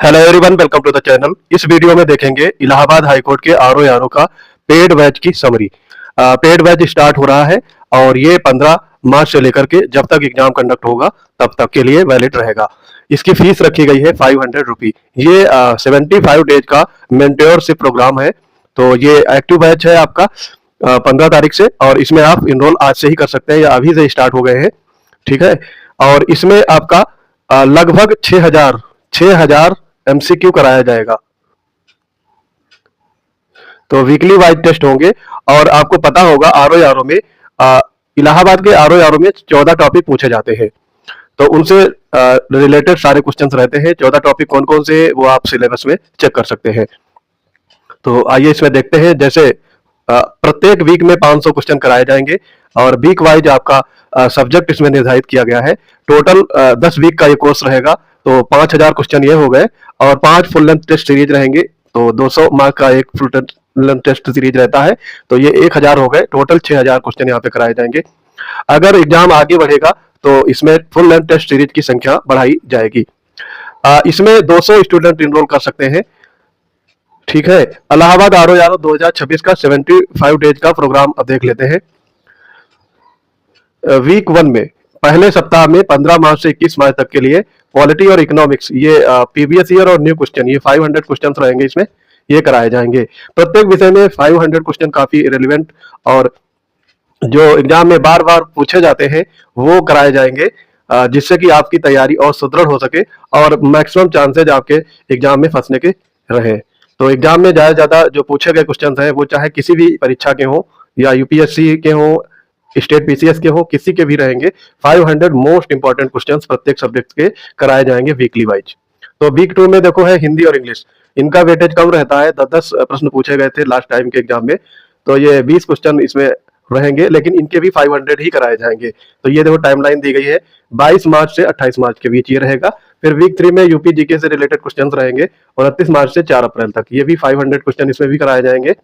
Hello everyone, welcome to the channel. इस video में देखेंगे इलाहाबाद हाई कोर्ट के आरओ का पेड बैच की समरी। पेड बैच स्टार्ट हो रहा है और ये 15 मार्च से लेकर के जब तक एग्जाम कंडक्ट होगा तब तक के लिए वैलिड रहेगा। इसकी फीस रखी गई है 500 रुपी। ये 75 डेज का मेंटोरशिप प्रोग्राम है। तो ये एक्टिव बैच है आपका 15 तारीख से, और इसमें आप इनरोल आज से ही कर सकते हैं या अभी से स्टार्ट हो गए हैं। ठीक है। और इसमें आपका लगभग 6000 एमसीक्यू कराया जाएगा। तो वीकली वाइज टेस्ट होंगे। और आपको पता होगा आरओ में इलाहाबाद के आरओ में 14 टॉपिक पूछे जाते हैं। तो उनसे रिलेटेड सारे क्वेश्चंस रहते हैं। 14 टॉपिक कौन कौन से वो आप सिलेबस में चेक कर सकते हैं। तो आइए इसमें देखते हैं। जैसे प्रत्येक वीक में 500 क्वेश्चन कराए जाएंगे और वीक वाइज आपका सब्जेक्ट इसमें निर्धारित किया गया है। टोटल 10 वीक का ये कोर्स रहेगा। तो 5000 क्वेश्चन ये हो गए और 5 फुल लेंथ टेस्ट सीरीज रहेंगे। तो 200 मार्क का एक फुल लेंथ टेस्ट सीरीज रहता है। तो ये 1000 हो गए। टोटल 6000 क्वेश्चन यहाँ पे कराए जाएंगे। अगर एग्जाम आगे बढ़ेगा तो इसमें फुल लेंथ टेस्ट सीरीज की संख्या बढ़ाई जाएगी। इसमें 200 स्टूडेंट इनरोल कर सकते हैं। ठीक है। इलाहाबाद आरओ 2026 का 75 डेज का प्रोग्राम अब देख लेते हैं। वीक 1 में पहले सप्ताह में 15 मार्च से 21 मार्च तक के लिए पॉलिटी और इकोनॉमिक्स, ये प्रीवियस ईयर और न्यू क्वेश्चन, ये 500 क्वेश्चन रहेंगे इसमें, ये कराए जाएंगे। प्रत्येक विषय में 500 क्वेश्चन काफी रिलेवेंट और जो एग्जाम में बार बार पूछे जाते हैं वो कराए जाएंगे, जिससे कि आपकी तैयारी और सुदृढ़ हो सके और मैक्सिमम चांसेज आपके एग्जाम में फंसने के रहे। तो एग्जाम में ज्यादा जो पूछे गए क्वेश्चन हैं वो चाहे किसी भी परीक्षा के हो या यूपीएससी के हो, स्टेट पीसीएस के हो, किसी के भी रहेंगे। 500 मोस्ट इंपॉर्टेंट क्वेश्चंस प्रत्येक सब्जेक्ट के कराए जाएंगे वीकली वाइज। तो वीक 2 में देखो है हिंदी और इंग्लिश, इनका वेटेज कम रहता है। 10-10 प्रश्न पूछे गए थे लास्ट टाइम के एग्जाम में। तो ये 20 क्वेश्चन इसमें रहेंगे, लेकिन इनके भी 500 ही कराए जाएंगे। तो ये देखो टाइमलाइन दी गई है, 22 मार्च से 28 मार्च के बीच ये रहेगा। फिर वीक 3 में यूपी जीके से रिलेटेड क्वेश्चन रहेंगे और 29 मार्च से 4 अप्रैल तक ये भी 500 क्वेश्चन इसमें भी कराए जाएंगे।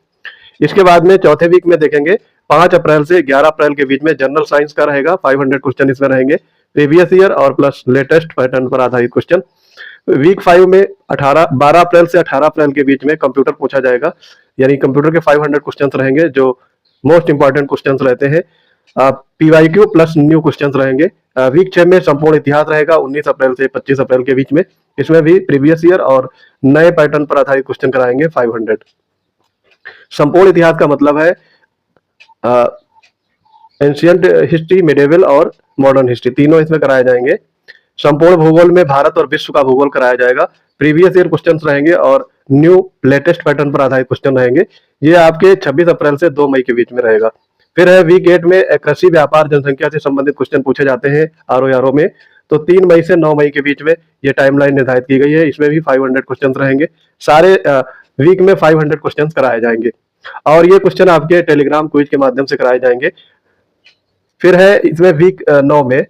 इसके बाद में चौथे वीक में देखेंगे 5 अप्रैल से 11 अप्रैल के बीच में जनरल साइंस का रहेगा। 500 क्वेश्चन इसमें रहेंगे, प्रीवियस ईयर और प्लस लेटेस्ट पैटर्न पर आधारित क्वेश्चन। वीक 5 में 12 अप्रैल से 18 अप्रैल के बीच में कंप्यूटर पूछा जाएगा, यानी कंप्यूटर के 500 क्वेश्चन रहेंगे जो मोस्ट इंपॉर्टेंट क्वेश्चन रहते हैं। पीवाईक्यू प्लस न्यू क्वेश्चन रहेंगे। वीक 6 में संपूर्ण इतिहास रहेगा 19 अप्रैल से 25 अप्रैल के बीच में। इसमें भी प्रीवियस ईयर और नए पैटर्न पर आधारित क्वेश्चन कराएंगे 500। संपूर्ण इतिहास का मतलब है एंशियंट हिस्ट्री, मिडेवल और मॉडर्न हिस्ट्री, तीनों इसमें कराए जाएंगे। संपूर्ण भूगोल में भारत और विश्व का भूगोल कराया जाएगा। प्रीवियस ईयर क्वेश्चंस रहेंगे और न्यू लेटेस्ट पैटर्न पर आधारित क्वेश्चन रहेंगे। ये आपके 26 अप्रैल से 2 मई के बीच में रहेगा। फिर है वीक 8 में कृषि, व्यापार, जनसंख्या से संबंधित क्वेश्चन पूछे जाते हैं आरओ में। तो 3 मई से 9 मई के बीच में ये टाइमलाइन निर्धारित की गई है। इसमें भी 500 क्वेश्चन रहेंगे। सारे वीक में 500 क्वेश्चन कराए जाएंगे और ये क्वेश्चन आपके टेलीग्राम क्विज के माध्यम से कराए जाएंगे। फिर है इसमें वीक 9 में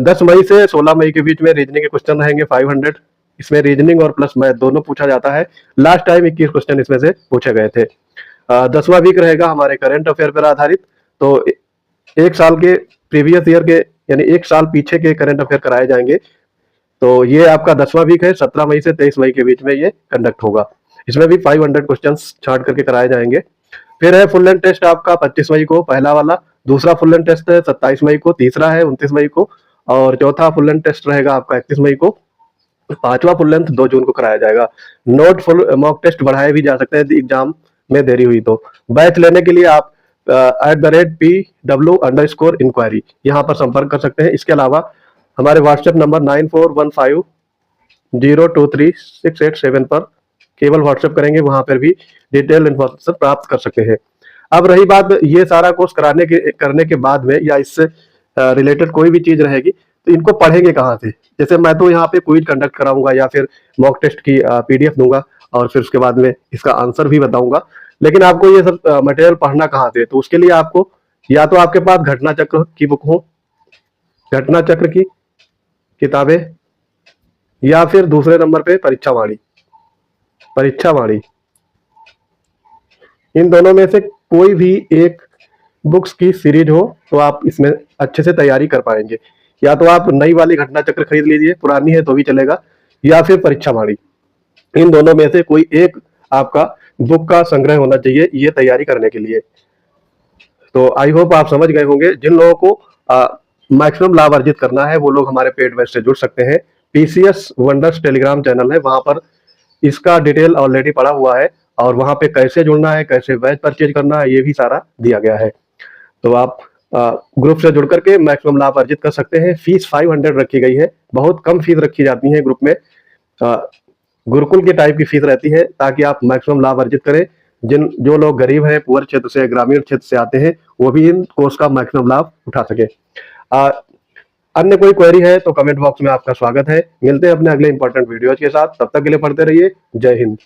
10 मई से 16 मई के बीच में रीजनिंग के क्वेश्चन रहेंगे 500। इसमें रीजनिंग और प्लस मैथ दोनों पूछा जाता है। लास्ट टाइम 21 क्वेश्चन इसमें से पूछे गए थे। 10वां वीक रहेगा हमारे करंट अफेयर पर आधारित। तो एक साल के प्रीवियस ईयर के, यानी एक साल पीछे के करंट अफेयर कराए जाएंगे। तो ये आपका 10वां वीक है, 17 मई से 23 मई के बीच में ये कंडक्ट होगा। इसमें भी 500 क्वेश्चन छांट करके कराए जाएंगे। फिर है फुल लेंथ टेस्ट आपका 25 मई को पहला वाला, दूसरा फुल लेंथ टेस्ट है 27 मई को, तीसरा है 29 मई को और चौथा फुल लेंथ टेस्ट रहेगा आपका 31 मई को। पांचवा फुल लेंथ 2 जून को कराया जाएगा। नोट फुल मॉक टेस्ट बढ़ाए भी जा सकते हैं एग्जाम में देरी हुई तो। बैच लेने के लिए आप @PW_inquiry यहाँ पर संपर्क कर सकते हैं। इसके अलावा हमारे व्हाट्सएप नंबर 9415023687 पर केवल व्हाट्सएप करेंगे, वहां पर भी डिटेल इन्फॉर्मेशन प्राप्त कर सकते हैं। अब रही बात ये सारा कोर्स करने के बाद में या इससे रिलेटेड कोई भी चीज रहेगी तो इनको पढ़ेंगे कहाँ से। जैसे मैं तो यहाँ पे क्विज कंडक्ट कराऊंगा या फिर मॉक टेस्ट की पीडीएफ दूंगा और फिर उसके बाद में इसका आंसर भी बताऊंगा, लेकिन आपको ये सब मटेरियल पढ़ना कहाँ से। तो उसके लिए आपको या तो आपके पास घटना चक्र की बुक हो, घटना चक्र की किताबें, या फिर दूसरे नंबर पे परीक्षावाणी, इन दोनों में से कोई भी एक बुक्स की सीरीज हो तो आप इसमें अच्छे से तैयारी कर पाएंगे। या तो आप नई वाली घटना चक्र खरीद लीजिए, पुरानी है तो भी चलेगा, या फिर परीक्षावाणी। इन दोनों में से कोई एक आपका बुक का संग्रह होना चाहिए ये तैयारी करने के लिए। तो आई होप आप समझ गए होंगे। जिन लोगों को मैक्सिमम लाभ अर्जित करना है वो लोग हमारे पेड बैच से जुड़ सकते हैं। पीसीएस वंडर्स टेलीग्राम चैनल है, वहां पर इसका डिटेल ऑलरेडी पड़ा हुआ है और वहां पे कैसे जुड़ना है, कैसे बैच परचेज करना है, ये भी सारा दिया गया है। तो आप ग्रुप से जुड़ करके मैक्सिमम लाभ अर्जित कर सकते हैं। फीस 500 रखी गई है, बहुत कम फीस रखी जाती है ग्रुप में। गुरुकुल की टाइप की फीस रहती है ताकि आप मैक्सिमम लाभ अर्जित करें। जो लोग गरीब हैं, पुअर क्षेत्र से, ग्रामीण क्षेत्र से आते हैं, वो भी इन कोर्स का मैक्सिमम लाभ उठा सके। अन्य कोई क्वेरी है तो कमेंट बॉक्स में आपका स्वागत है। मिलते हैं अपने अगले इंपॉर्टेंट वीडियोज के साथ, तब तक के लिए पढ़ते रहिए। जय हिंद।